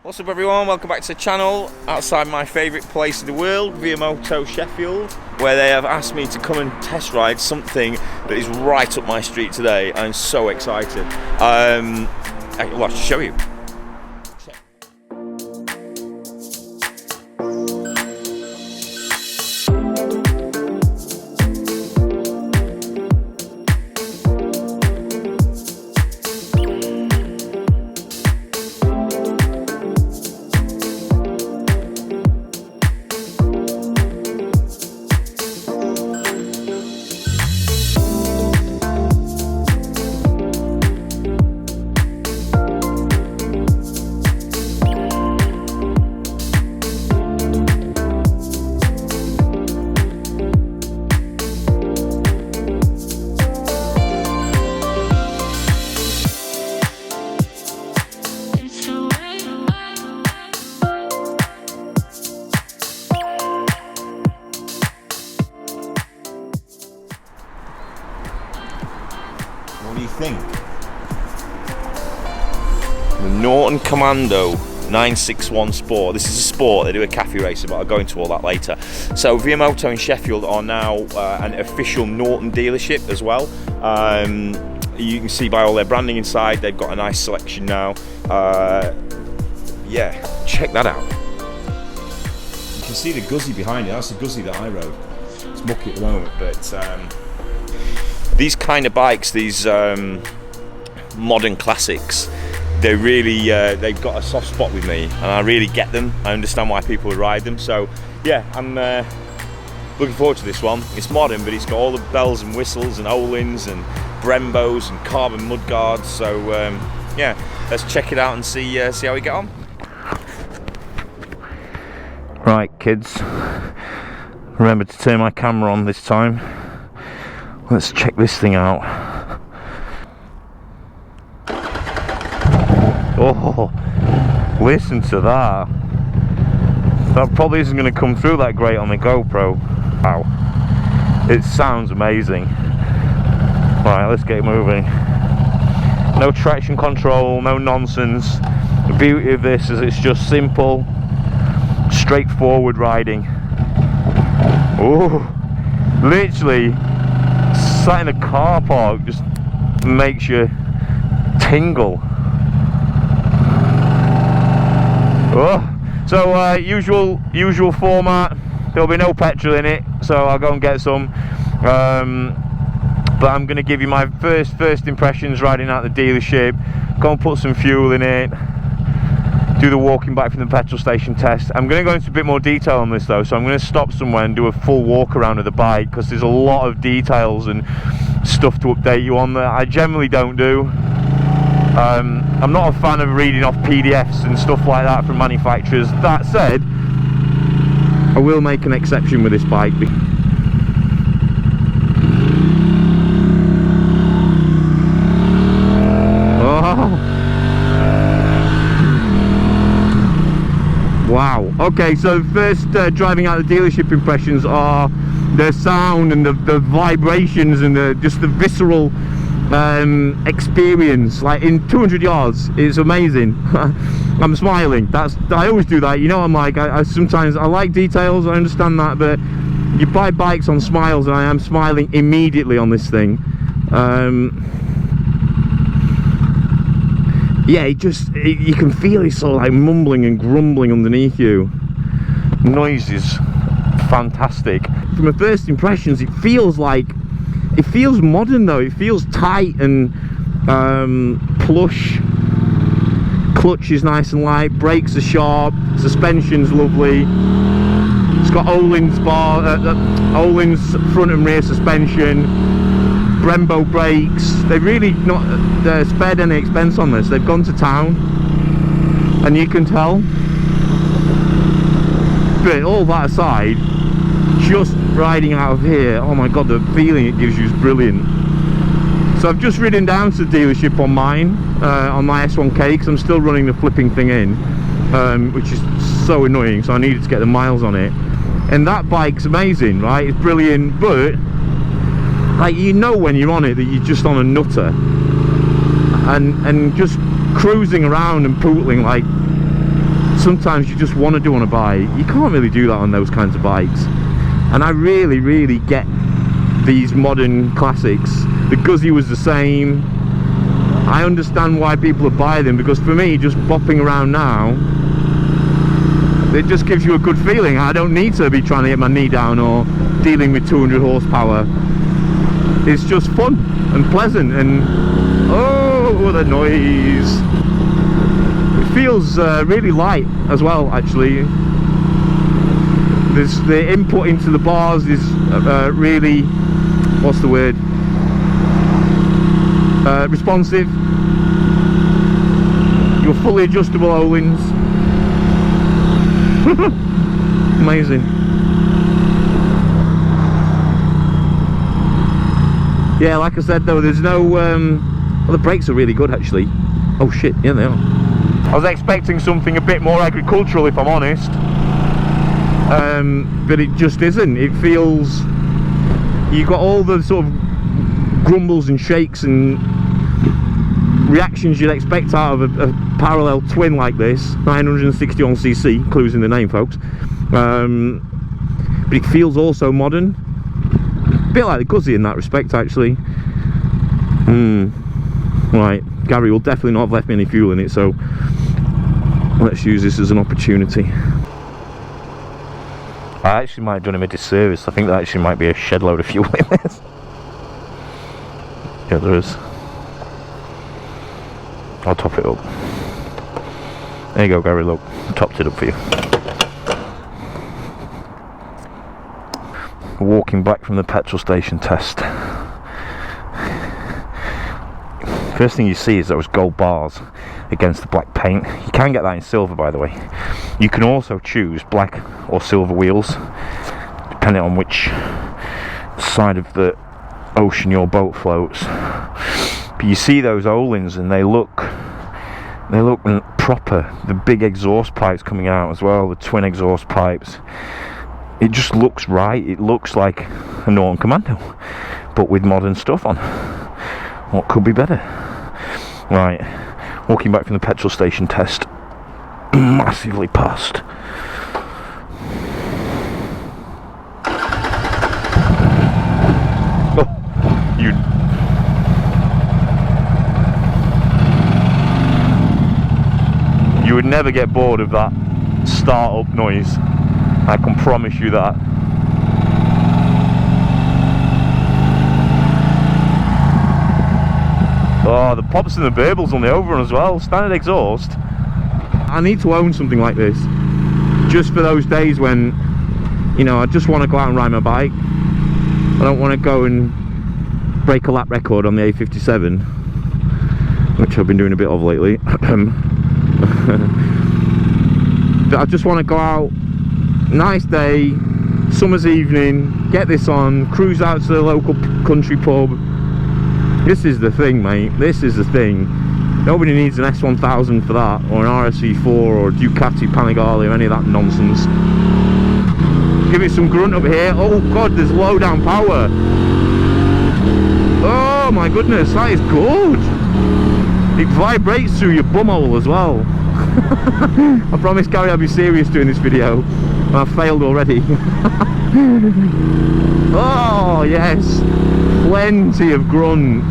What's up everyone, welcome back to the channel. Outside my favourite place in the world, Via Moto Sheffield, where they have asked me to come and test ride something that is right up my street today. I'm so excited. I'll show you. What do you think? The Norton Commando 961 Sport. This is a sport, they do a cafe racer, but I'll go into all that later. So Via Moto in Sheffield are now an official Norton dealership as well. You can see by all their branding inside, they've got a nice selection now. Yeah, check that out. You can see the Guzzi behind it, that's the Guzzi that I rode. It's mucky at the moment, but these kind of bikes, these modern classics, they really, they've got a soft spot with me, and I really get them. I understand why people ride them. So yeah, I'm looking forward to this one. It's modern, but it's got all the bells and whistles and Olins and Brembos and carbon mudguards. So yeah, let's check it out and see how we get on. Right, kids, remember to turn my camera on this time. Let's check this thing out. Oh, listen to that. That probably isn't going to come through that great on the GoPro. Wow. It sounds amazing. Right, let's get moving. No traction control, no nonsense. The beauty of this is it's just simple, straightforward riding. Oh, literally sat in a car park just makes you tingle. Oh, so usual format. There'll be no petrol in it, so I'll go and get some. But I'm going to give you my first impressions riding out the dealership. Go and put some fuel in it. Do the walking back from the petrol station test. I'm going to go into a bit more detail on this though, so I'm going to stop somewhere and do a full walk around of the bike, because there's a lot of details and stuff to update you on that I generally don't do. I'm not a fan of reading off PDFs and stuff like that from manufacturers. That said, I will make an exception with this bike. Wow. Okay, so first driving out the dealership impressions are the sound and the vibrations and just the visceral experience. Like in 200 yards, it's amazing. I'm smiling. I always do that, you know. I'm like, I sometimes I like details, I understand that, but you buy bikes on smiles, and I am smiling immediately on this thing. Yeah, you can feel it sort of like mumbling and grumbling underneath you. Noise is fantastic. From the first impressions, it feels modern though. It feels tight and plush. Clutch is nice and light, brakes are sharp, suspension's lovely. It's got Olin's Olin's front and rear suspension, Brembo brakes. They've really not spared any expense on this. They've gone to town, and you can tell. But all that aside, just riding out of here, oh my god, the feeling it gives you is brilliant. So I've just ridden down to the dealership on mine, on my S1K, because I'm still running the flipping thing in, which is so annoying, so I needed to get the miles on it. And that bike's amazing, right? It's brilliant, but like, you know when you're on it that you're just on a nutter, and just cruising around and pootling like sometimes you just want to do on a bike. You can't really do that on those kinds of bikes. And I really get these modern classics. The Guzzi was the same. I understand why people would buy them, because for me, just bopping around now, it just gives you a good feeling. I don't need to be trying to get my knee down or dealing with 200 horsepower. It's just fun and pleasant, and oh, the noise. It feels really light as well, actually. There's the input into the bars is really, what's the word? Responsive. Your fully adjustable O-rings. Amazing. Yeah, like I said though, there's no well, the brakes are really good actually. Oh shit, yeah they are. I was expecting something a bit more agricultural, if I'm honest, but it just isn't. It feels, you've got all the sort of grumbles and shakes and reactions you'd expect out of a parallel twin like this, 961cc, clues in the name, folks. But it feels also modern, a bit like the Guzzi in that respect, actually. Right, Gary will definitely not have left me any fuel in it, so let's use this as an opportunity. I actually might have done him a disservice. I think that actually might be a shed load of fuel in this. Yeah, there is. I'll top it up. There you go, Gary, look, topped it up for you. Walking back from the petrol station test. First thing you see is those gold bars against the black paint. You can get that in silver, by the way. You can also choose black or silver wheels, depending on which side of the ocean your boat floats. But you see those O-rings and they look proper. The big exhaust pipes coming out as well, the twin exhaust pipes. It just looks right. It looks like a Norton Commando, but with modern stuff on. What could be better? Right, walking back from the petrol station test, massively passed. Oh, you would never get bored of that start-up noise. I can promise you that. Oh, the pops and the burbles on the overrun as well, standard exhaust. I need to own something like this, just for those days when, you know, I just want to go out and ride my bike. I don't want to go and break a lap record on the A57, which I've been doing a bit of lately. But I just want to go out, nice day, summer's evening, get this on, cruise out to the local country pub. This is the thing, mate. This is the thing. Nobody needs an S1000 for that, or an RSV4, or a Ducati Panigale, or any of that nonsense. Give it some grunt up here. Oh god, there's low down power. Oh my goodness, that is good. It vibrates through your bumhole as well. I promised Gary I'd be serious doing this video, and I've failed already. Oh yes, plenty of grunt.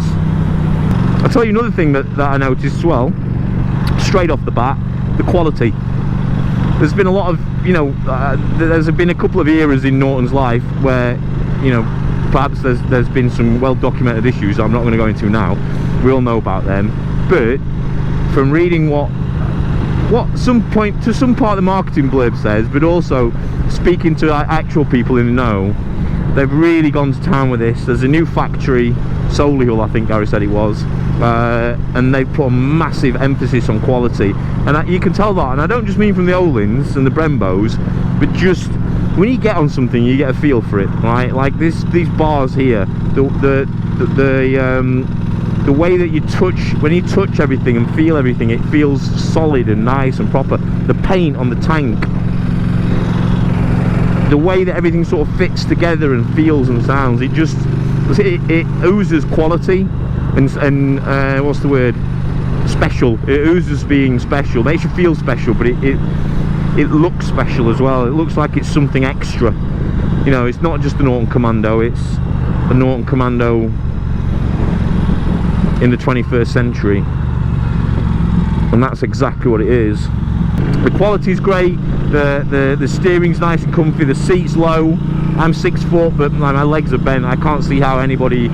I'll tell you another thing that I noticed as well, straight off the bat, the quality. There's been a lot of, you know, there's been a couple of eras in Norton's life where, you know, perhaps there's been some well-documented issues I'm not going to go into now. We all know about them. But from reading what some part of the marketing blurb says, but also speaking to actual people in the know, they've really gone to town with this. There's a new factory, Solihull I think Gary said it was, and they've put a massive emphasis on quality, and you can tell that. And I don't just mean from the Olins and the Brembos, but just when you get on something you get a feel for it, right? Like these bars here, the way that you touch, when you touch everything and feel everything, it feels solid and nice and proper. The paint on the tank, the way that everything sort of fits together and feels and sounds, it it oozes quality and what's the word? Special. It oozes being special. Makes you feel special, but it looks special as well. It looks like it's something extra. You know, it's not just a Norton Commando, it's a Norton Commando in the 21st century, and that's exactly what it is. The quality's great, the steering's nice and comfy, the seat's low. I'm 6 foot, but my legs are bent. I can't see how anybody,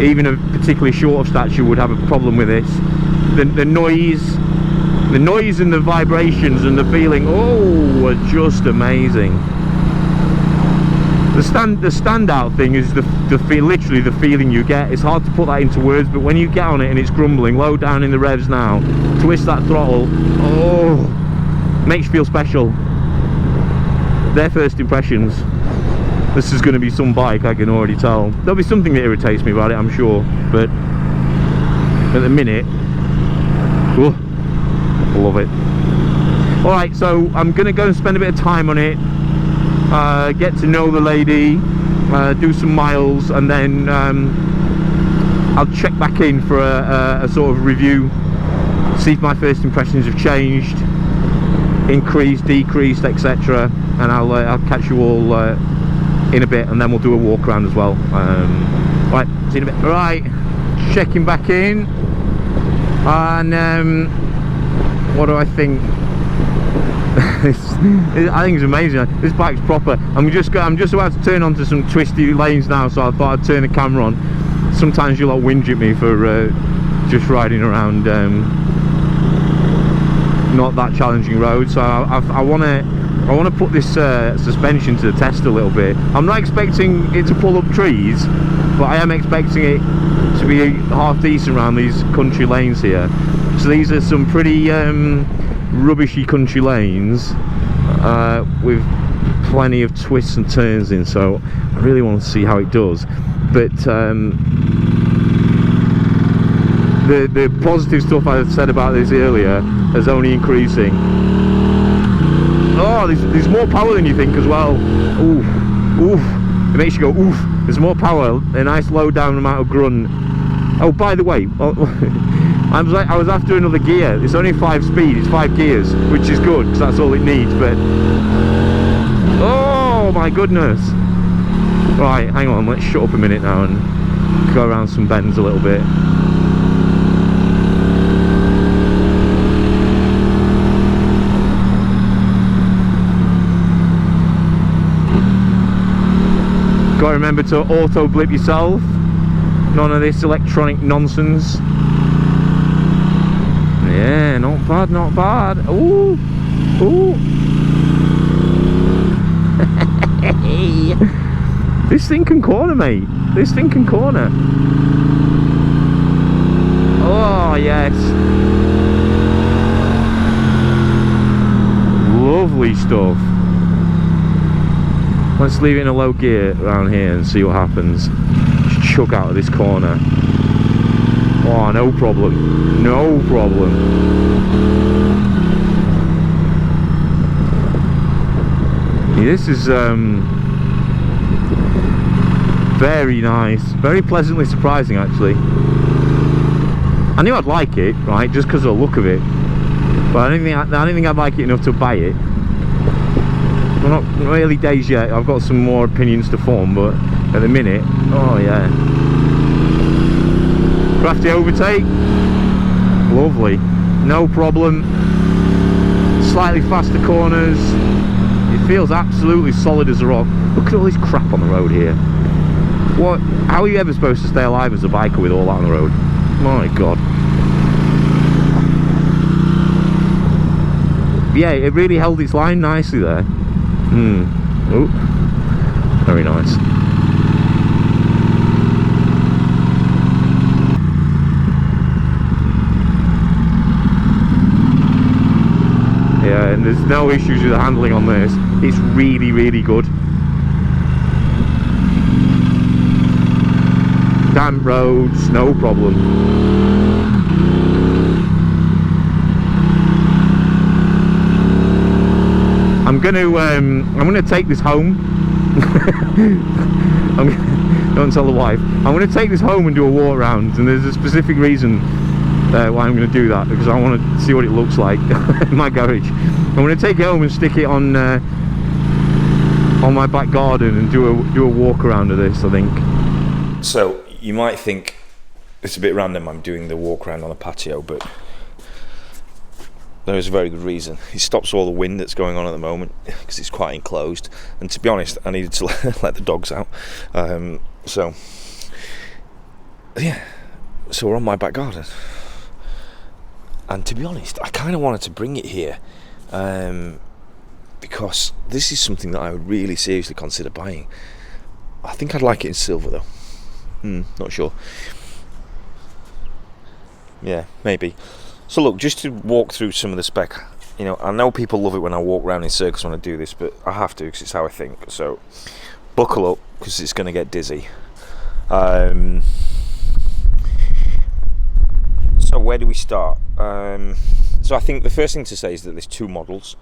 even a particularly short of stature, would have a problem with this. The noise and the vibrations and the feeling, oh, are just amazing. The standout thing is literally the feeling you get. It's hard to put that into words, but when you get on it and it's grumbling, low down in the revs now, twist that throttle, oh, makes you feel special. Their first impressions. This is going to be some bike, I can already tell. There'll be something that irritates me about it, I'm sure, but at the minute, oh, I love it. Alright, so I'm going to go and spend a bit of time on it, get to know the lady, do some miles, and then I'll check back in for a sort of review, see if my first impressions have changed, increased, decreased, etc. And I'll catch you all in a bit, and then we'll do a walk around as well. Right, see you in a bit. Right, checking back in, and what do I think? I think it's amazing. This bike's proper. I'm just about to turn onto some twisty lanes now, so I thought I'd turn the camera on. Sometimes you'll whinge at me for just riding around not that challenging roads. So I want to put this suspension to the test a little bit. I'm not expecting it to pull up trees, but I am expecting it to be half decent around these country lanes here. So these are some pretty rubbishy country lanes with plenty of twists and turns in, so I really want to see how it does. But the positive stuff I said about this earlier is only increasing. Oh, there's more power than you think as well. Oof, oof. It makes you go oof. There's more power, a nice low down amount of grunt. Oh, by the way, I was after another gear. It's only 5 speed, it's 5 gears, which is good because that's all it needs. But oh my goodness! Right, hang on, let's shut up a minute now and go around some bends a little bit. Got to remember to auto blip yourself. None of this electronic nonsense. Yeah, not bad, not bad. Ooh, ooh. This thing can corner, mate. This thing can corner. Oh, yes. Lovely stuff. Let's leave it in a low gear around here and see what happens. Just chug out of this corner. Oh, no problem. No problem. Yeah, this is very nice. Very pleasantly surprising, actually. I knew I'd like it, right, just because of the look of it. But I didn't think I'd like it enough to buy it. Well, not early days yet. I've got some more opinions to form, but at the minute, oh yeah. Crafty overtake, lovely, no problem. Slightly faster corners, it feels absolutely solid as a rock. Look at all this crap on the road here. What? How are you ever supposed to stay alive as a biker with all that on the road? My God. Yeah, it really held its line nicely there. Oh, very nice. Yeah, and there's no issues with the handling on this. It's really, really good. Damp roads, no problem. I'm gonna take this home. Don't tell the wife. I'm going to take this home and do a walk round, and there's a specific reason why I'm going to do that, because I want to see what it looks like in my garage. I'm going to take it home and stick it on my back garden and do a walk around of this, I think. So you might think it's a bit random I'm doing the walk around on a patio, but there is a very good reason. It stops all the wind that's going on at the moment because it's quite enclosed, and to be honest, I needed to let the dogs out. So we're on my back garden, and to be honest, I kind of wanted to bring it here because this is something that I would really seriously consider buying. I think I'd like it in silver though. Not sure. Yeah, maybe. So look, just to walk through some of the spec, you know, I know people love it when I walk around in circles when I do this, but I have to because it's how I think. So buckle up because it's going to get dizzy. So where do we start? So I think the first thing to say is that there's two models.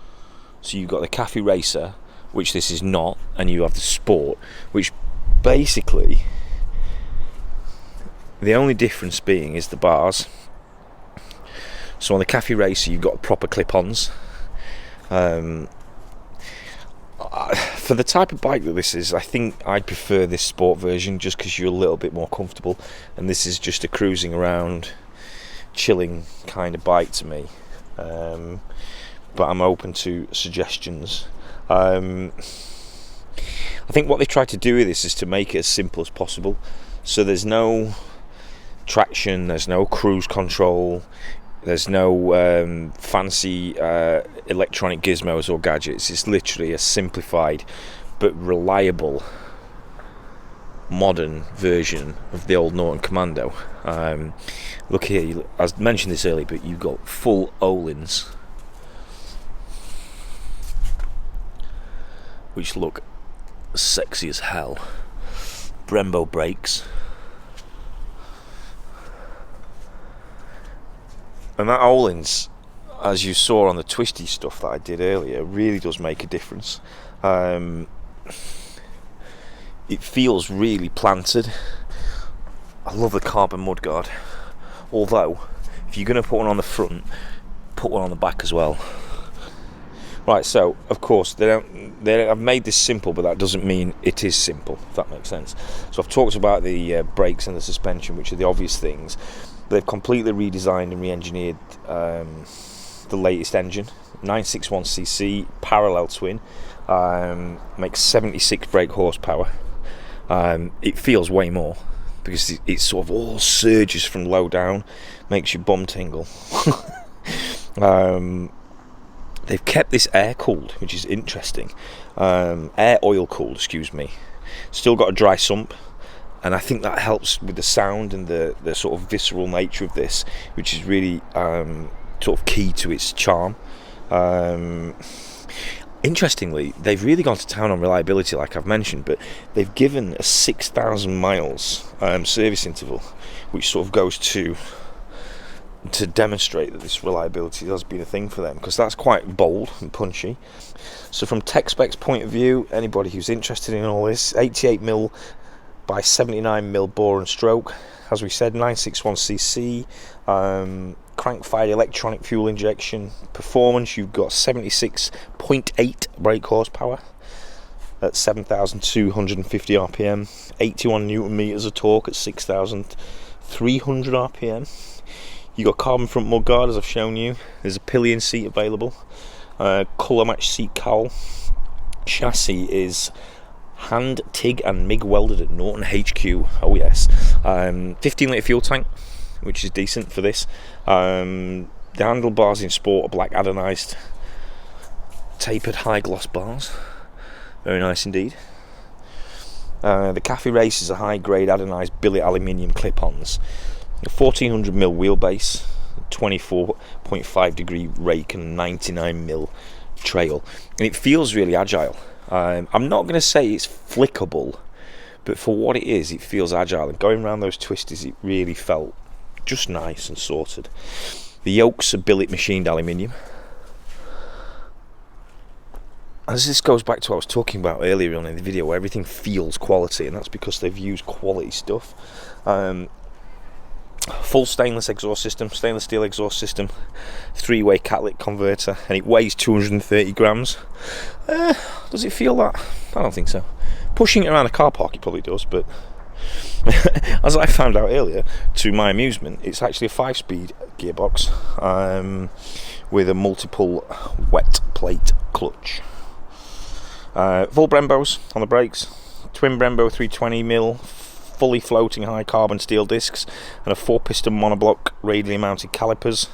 So you've got the Cafe Racer, which this is not, and you have the Sport, which basically the only difference being is the bars. So on the Cafe Racer you've got proper clip-ons. For the type of bike that this is, I think I'd prefer this Sport version just because you're a little bit more comfortable, and this is just a cruising around, chilling kind of bike to me. But I'm open to suggestions. I think what they tried to do with this is to make it as simple as possible. So there's no traction, there's no cruise control, there's no fancy electronic gizmos or gadgets. It's literally a simplified but reliable modern version of the old Norton Commando. Look here, I mentioned this earlier, but you've got full Öhlins, which look sexy as hell. Brembo brakes. And that Öhlins, as you saw on the twisty stuff that I did earlier, really does make a difference. It feels really planted. I love the carbon mudguard. Although, if you're going to put one on the front, put one on the back as well. Right, so of course I've made this simple, but that doesn't mean it is simple, if that makes sense. So I've talked about the brakes and the suspension, which are the obvious things. They've completely redesigned and re-engineered the latest engine, 961cc parallel twin, makes 76 brake horsepower. It feels way more because it sort of all surges from low down, makes your bum tingle. They've kept this air cooled, which is interesting. Air oil cooled, excuse me. Still got a dry sump, and I think that helps with the sound and the sort of visceral nature of this, which is really sort of key to its charm. Interestingly, they've really gone to town on reliability, like I've mentioned, but they've given a 6,000 miles service interval, which sort of goes to demonstrate that this reliability has been a thing for them, because that's quite bold and punchy. So from tech specs point of view, anybody who's interested in all this, 88mm by 79mm bore and stroke, as we said, 961cc, crank-fired electronic fuel injection. Performance, you've got 76.8 brake horsepower at 7,250 rpm, 81 newton meters of torque at 6,300 rpm. You got carbon front mudguard, as I've shown you. There's a pillion seat available, colour match seat cowl. Chassis is hand, TIG and MIG welded at Norton HQ. Oh yes. 15 litre fuel tank, which is decent for this. The handlebars in Sport are black anodised, tapered high gloss bars. Very nice indeed. The Cafe Race is a high grade anodised billet aluminium clip-ons. A 1400mm wheelbase, 24.5 degree rake and 99mm trail, and it feels really agile. I'm not going to say it's flickable, but for what it is, it feels agile, and going around those twisties it really felt just nice and sorted. The yokes are billet machined aluminium. as this goes back to what I was talking about earlier on in the video, where everything feels quality, and that's because they've used quality stuff. Full stainless exhaust system, stainless steel exhaust system, 3-way catalytic converter, and it weighs 230 grams. Does it feel that? I don't think so. Pushing it around a car park, it probably does, but as I found out earlier, to my amusement, it's actually a 5-speed gearbox with a multiple wet plate clutch. Full Brembos on the brakes, twin Brembo 320mm, fully floating high carbon steel discs, and a 4-piston monoblock radially mounted calipers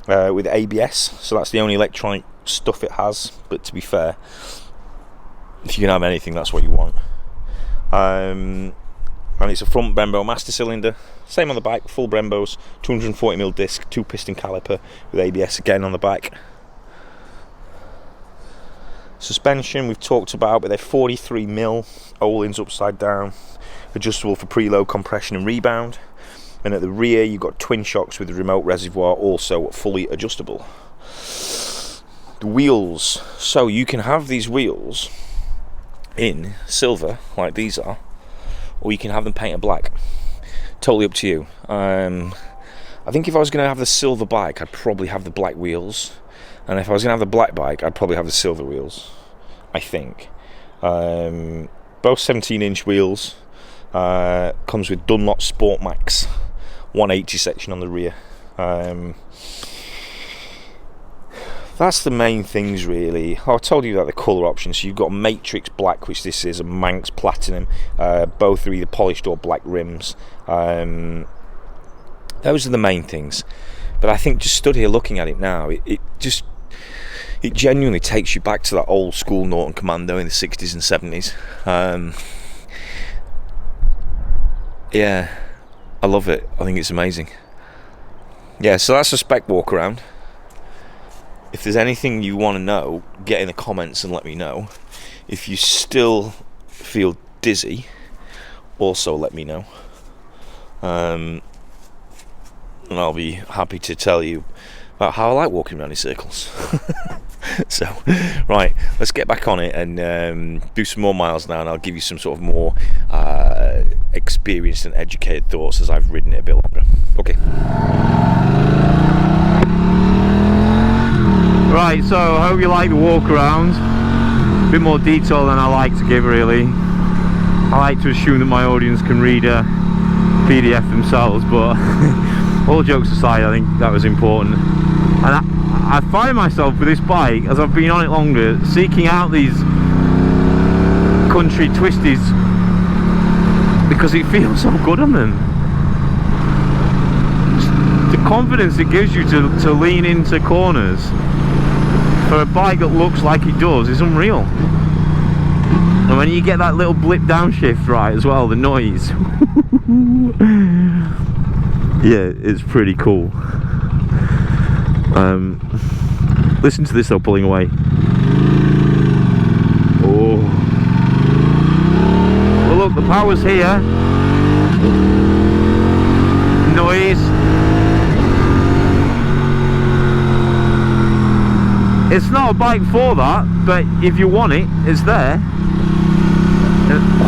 with ABS. So that's the only electronic stuff it has. But to be fair, if you can have anything, that's what you want. And it's a front Brembo master cylinder, same on the back, full Brembos, 240mm disc, 2-piston caliper with ABS again on the back. Suspension we've talked about, but they're 43mm, Öhlins upside down, adjustable for preload, compression and rebound. And at the rear you've got twin shocks with a remote reservoir, also fully adjustable. The wheels, so you can have these wheels in silver like these are, or you can have them painted black. Totally up to you. I think if I was going to have the silver bike, I'd probably have the black wheels, and if I was going to have the black bike, I'd probably have the silver wheels, I think. Both 17-inch wheels. Comes with Dunlop Sport Max 180 section on the rear. That's the main things really. I told you about the colour options. So you've got Matrix Black, which this is, a Manx Platinum. Both are either polished or black rims. Those are the main things. But I think just stood here looking at it now, it genuinely takes you back to that old school Norton Commando in the 60s and 70s. Yeah, I love it. I think it's amazing. Yeah, so that's a spec walk around. If there's anything you want to know, get in the comments and let me know. If you still feel dizzy, also let me know. And I'll be happy to tell you about how I like walking around in circles. So, right, let's get back on it and do some more miles now, and I'll give you some sort of more experienced and educated thoughts as I've ridden it a bit longer. Okay. Right, so I hope you like the walk around. A bit more detail than I like to give, really. I like to assume that my audience can read a PDF themselves, but all jokes aside, I think that was important. And I find myself with this bike, as I've been on it longer, seeking out these country twisties because it feels so good on them. The confidence it gives you to lean into corners for a bike that looks like it does is unreal. And when you get that little blip downshift right as well, the noise, yeah, it's pretty cool. Listen to this though, pulling away. Oh, well look, the power's here. Noise. It's not a bike for that, but if you want it, it's there.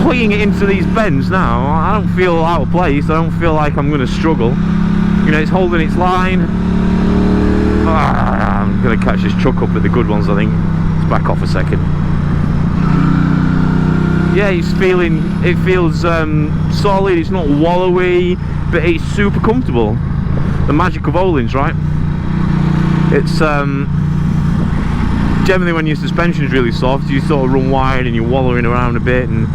Putting it into these bends now, I don't feel out of place. I don't feel like I'm going to struggle. You know, it's holding its line. I'm going to catch this chuck up at the good ones, I think. Let's back off a second. Yeah, it feels solid, it's not wallowy, but it's super comfortable. The magic of Öhlins, right? It's generally when your suspension's really soft, you sort of run wide and you're wallowing around a bit, and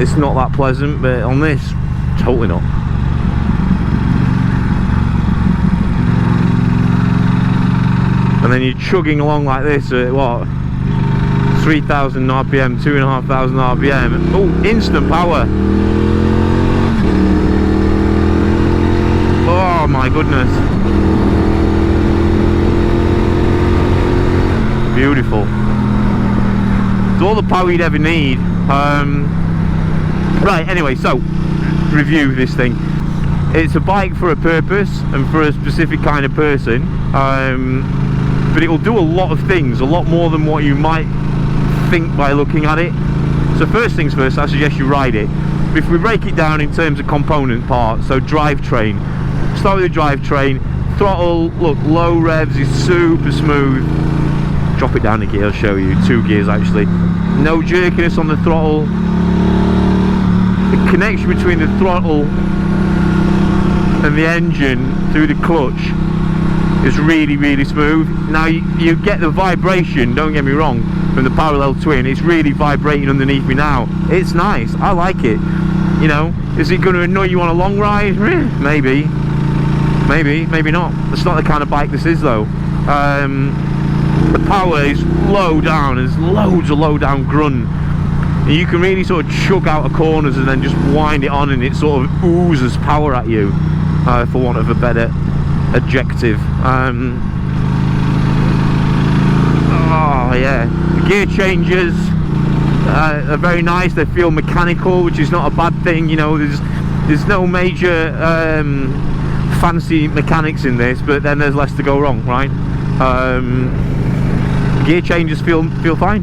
it's not that pleasant, but on this, totally not. And then you're chugging along like this at what, 3,000 RPM, 2,500 RPM. Oh, instant power. Oh my goodness. Beautiful. It's all the power you'd ever need. Right, anyway, so review this thing. It's a bike for a purpose and for a specific kind of person. but it will do a lot of things, a lot more than what you might think by looking at it. So first things first, I suggest you ride it. If we break it down in terms of component parts, so drivetrain, start with the drivetrain. Throttle, look, low revs is super smooth. Drop it down a gear, I'll show you, 2 gears actually. No jerkiness on the throttle. The connection between the throttle and the engine through the clutch is really, really smooth. Now you get the vibration, don't get me wrong, from the parallel twin. It's really vibrating underneath me now. It's nice, I like it. You know, is it going to annoy you on a long ride? Maybe. Maybe not. That's not the kind of bike this is though. The power is low down, there's loads of low down grunt. And you can really sort of chug out of corners and then just wind it on, and it sort of oozes power at you, for want of a better adjective. Oh yeah, the gear changes are very nice. They feel mechanical, which is not a bad thing. You know, there's no major fancy mechanics in this, but then there's less to go wrong, right? Gear changes feel fine.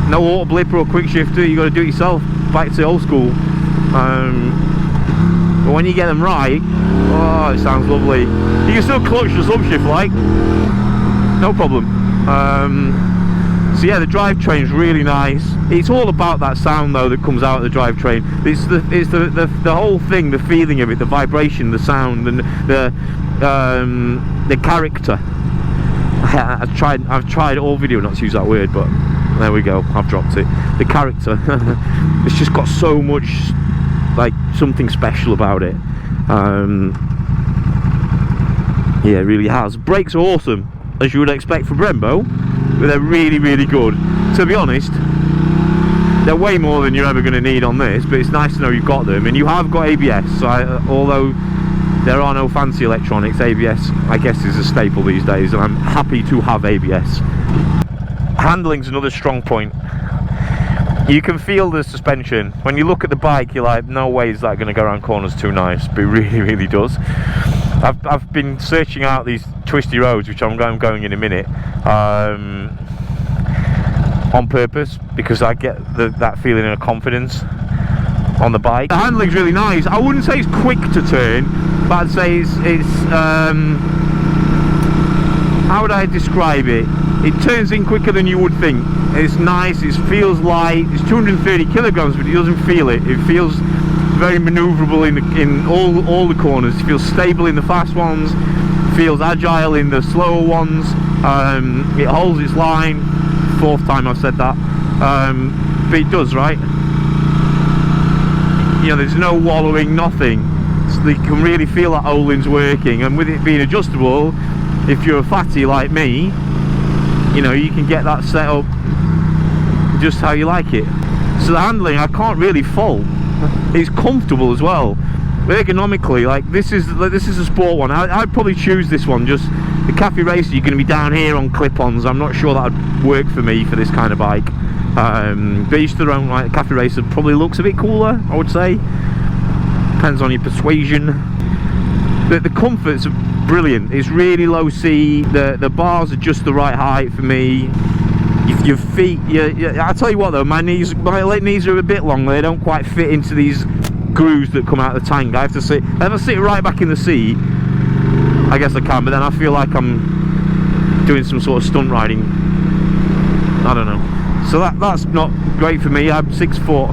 No auto blipper or quick shifter, you got to do it yourself. Back to old school. But when you get them right, oh, it sounds lovely. You can still clutch the subshift like, no problem. So yeah, the drivetrain's really nice. It's all about that sound though that comes out of the drivetrain. It's the whole thing, the feeling of it, the vibration, the sound, and the character. I've tried all video not to use that word, but there we go, I've dropped it. The character. It's just got so much, like, something special about it. Yeah, it really has. Brakes are awesome, as you would expect from Brembo, but they're really, really good. To be honest, they're way more than you're ever going to need on this, but it's nice to know you've got them. And you have got ABS, so although there are no fancy electronics, ABS I guess is a staple these days, and I'm happy to have ABS. Handling's another strong point. You can feel the suspension. When you look at the bike, you're like, no way is that going to go around corners too nice, but it really, really does. I've been searching out these twisty roads, which I'm going in a minute, on purpose, because I get that feeling of confidence on the bike. The handling's really nice. I wouldn't say it's quick to turn, but I'd say it's how would I describe it? It turns in quicker than you would think. It's nice, it feels light. It's 230 kilograms, but it doesn't feel it. It feels very maneuverable in all the corners. It feels stable in the fast ones, feels agile in the slower ones. It holds its line. 4th time I've said that, but it does, right? You know, there's no wallowing, nothing. So you can really feel that Olin's working, and with it being adjustable, if you're a fatty like me, you know, you can get that set up just how you like it. So the handling, I can't really fault. It's comfortable as well. Ergonomically, like this is a sport one. I'd probably choose this one. Just the Cafe Racer, you're going to be down here on clip-ons. I'm not sure that would work for me for this kind of bike. But each their own. Like, Cafe Racer probably looks a bit cooler, I would say. Depends on your persuasion. But the comfort's brilliant. It's really low C. The bars are just the right height for me. Your feet, I tell you what though, my leg knees are a bit long. They don't quite fit into these grooves that come out of the tank. I have to sit. If I sit right back in the seat, I guess I can. But then I feel like I'm doing some sort of stunt riding. I don't know. So that's not great for me. I'm 6 foot.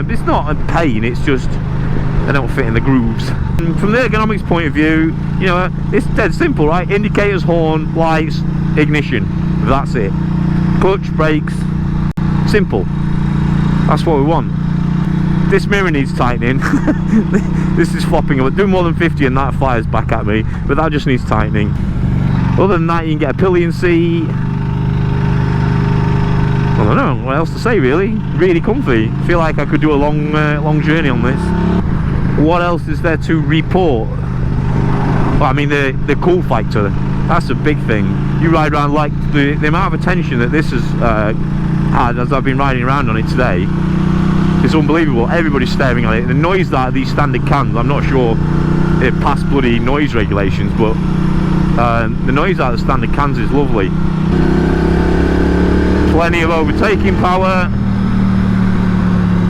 It's not a pain. It's just they don't fit in the grooves. And from the ergonomics point of view, you know, it's dead simple, right? Indicators, horn, lights, ignition. That's it. Clutch, brakes, simple. That's what we want. This mirror needs tightening. This is flopping. I'll do more than 50 and that flies back at me, but that just needs tightening. Other than that, you can get a pillion seat. I don't know what else to say, really. Really comfy. I feel like I could do a long journey on this. What else is there to report? Well, I mean, the cool factor. That's a big thing. You ride around, like the amount of attention that this has had as I've been riding around on it today. It's unbelievable. Everybody's staring at it. The noise that these standard cans, I'm not sure it passed bloody noise regulations, but The noise out of the standard cans is lovely. Plenty of overtaking power.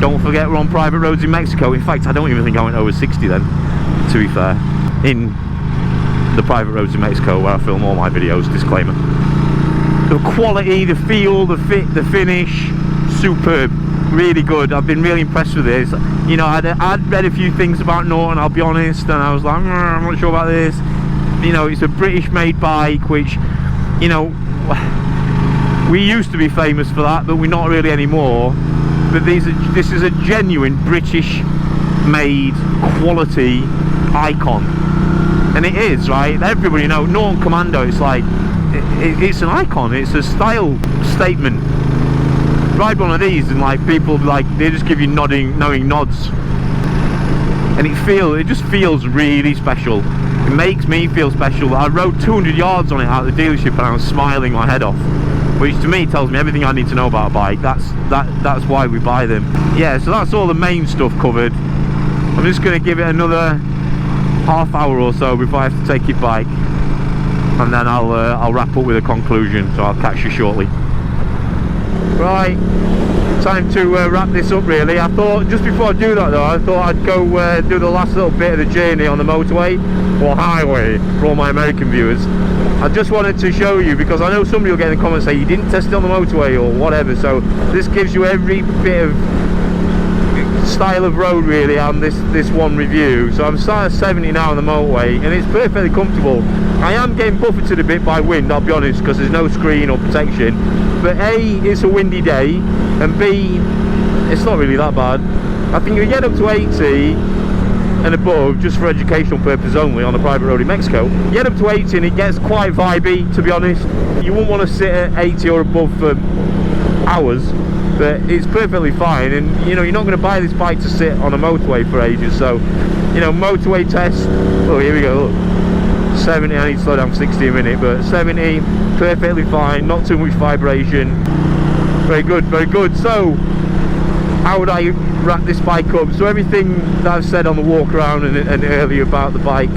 Don't forget we're on private roads in Mexico. In fact, I don't even think I went over 60 then, to be fair, in the private roads in Mexico where I film all my videos, disclaimer. The quality, the feel, the fit, the finish, superb, really good. I've been really impressed with this. You know, I'd read a few things about Norton, I'll be honest, and I was like, I'm not sure about this. You know, it's a British made bike, which, you know, we used to be famous for that, but we're not really anymore. But this is a genuine British made quality icon, and it is, right? Everybody knows Norton Commando. It's like it's an icon. It's a style statement. Ride one of these and like people like they just give you knowing nods, and it just feels really special. It makes me feel special. I rode 200 yards on it out of the dealership and I was smiling my head off, which to me tells me everything I need to know about a bike. That's why we buy them. Yeah, so that's all the main stuff covered. I'm just going to give it another half hour or so before I have to take it back, and then I'll wrap up with a conclusion. So I'll catch you shortly. Right, time to wrap this up really. I thought just before I do that though, I thought I'd go do the last little bit of the journey on the motorway or highway for all my American viewers. I just wanted to show you, because I know somebody will get in the comments say you didn't test it on the motorway or whatever, so this gives you every bit of style of road really on this one review. So I'm sat at 70 now on the motorway and it's perfectly comfortable. I am getting buffeted a bit by wind, I'll be honest, because there's no screen or protection, but A, it's a windy day, and B, it's not really that bad. I think if you get up to 80 and above, just for educational purposes only, on a private road in Mexico, you get up to 80 and it gets quite vibey, to be honest. You wouldn't want to sit at 80 or above for hours, but it's perfectly fine. And you know, you're not going to buy this bike to sit on a motorway for ages, so you know, motorway test. Oh, here we go, look. 70, I need to slow down 60 a minute, but 70, perfectly fine, not too much vibration. Very good, very good. So how would I wrap this bike up? So everything that I've said on the walk around and earlier about the bike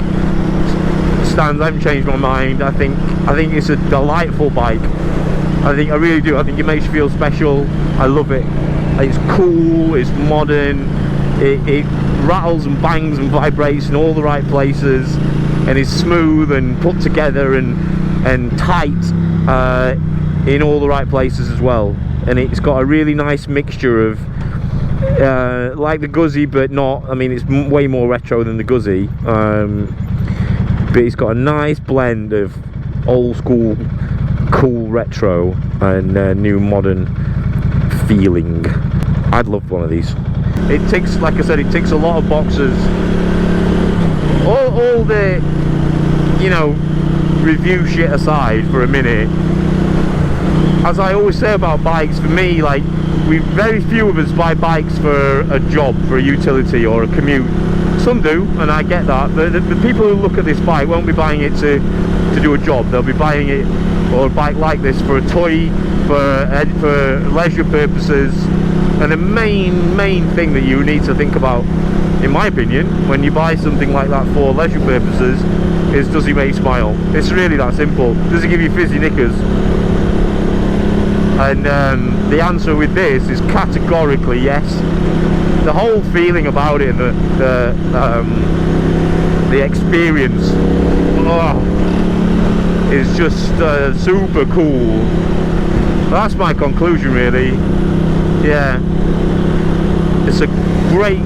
stands. I haven't changed my mind. I think it's a delightful bike. I really do. I think it makes you feel special. I love it. It's cool, it's modern, it rattles and bangs and vibrates in all the right places, and is smooth and put together and tight in all the right places as well. And it's got a really nice mixture of like the Guzzi, but not, I mean, it's way more retro than the Guzzi, but it's got a nice blend of old school cool retro and new modern feeling. I'd love one of these. It ticks, like I said, it ticks a lot of boxes. All the, you know, review shit aside for a minute, as I always say about bikes, for me, like, very few of us buy bikes for a job, for a utility or a commute. Some do, and I get that, but the people who look at this bike won't be buying it to do a job. They'll be buying it, or a bike like this, for a toy, for leisure purposes. And the main thing that you need to think about, in my opinion, when you buy something like that for leisure purposes, is, does it make you smile? It's really that simple. Does it give you fizzy knickers? And the answer with this is categorically yes. The whole feeling about it, the experience, is just super cool. That's my conclusion, really. Yeah, it's a great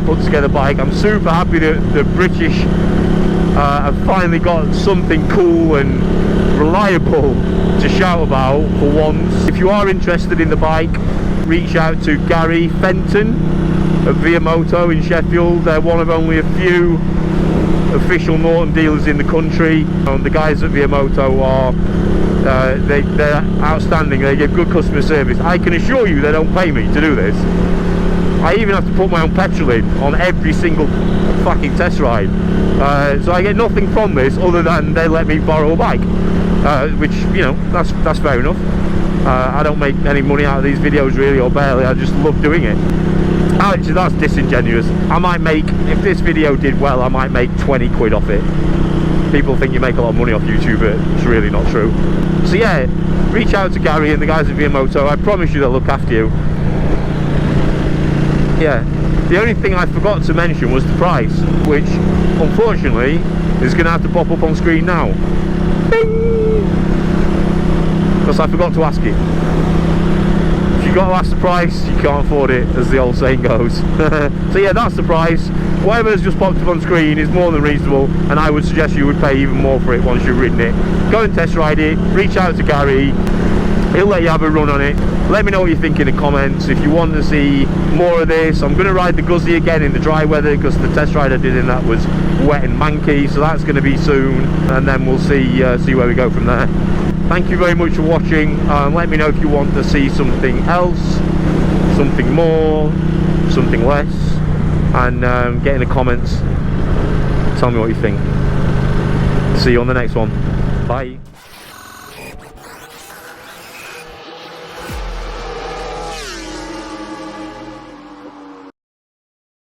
put together bike. I'm super happy that the British have finally got something cool and reliable to shout about for once. If you are interested in the bike, reach out to Gary Fenton at Via Moto in Sheffield. They're one of only a few official Norton dealers in the country. The guys at Via Moto are they're outstanding. They give good customer service. I can assure you they don't pay me to do this. I even have to put my own petrol in on every single fucking test ride, so I get nothing from this other than they let me borrow a bike, which, you know, that's fair enough. I don't make any money out of these videos really, or barely. I just love doing it. Actually, that's disingenuous. I might make, if this video did well, I might make 20 quid off it. people think you make a lot of money off YouTube, but it's really not true. So yeah, reach out to Gary and the guys at Via Moto. I promise you they'll look after you. Yeah, the only thing I forgot to mention was the price, which unfortunately is going to have to pop up on screen now. Bing! Because I forgot to ask it. If you've got to ask the price, you can't afford it, as the old saying goes. So yeah, that's the price. Whatever's just popped up on screen is more than reasonable, and I would suggest you would pay even more for it once you've ridden it. Go and test ride it, reach out to Gary, he'll let you have a run on it. Let me know what you think in the comments. If you want to see more of this, I'm going to ride the Guzzi again in the dry weather, because the test ride I did in that was wet and manky, so that's going to be soon, and then we'll see where we go from there. Thank you very much for watching. Let me know if you want to see something else, something more, something less, and get in the comments, tell me what you think. See you on the next one. Bye.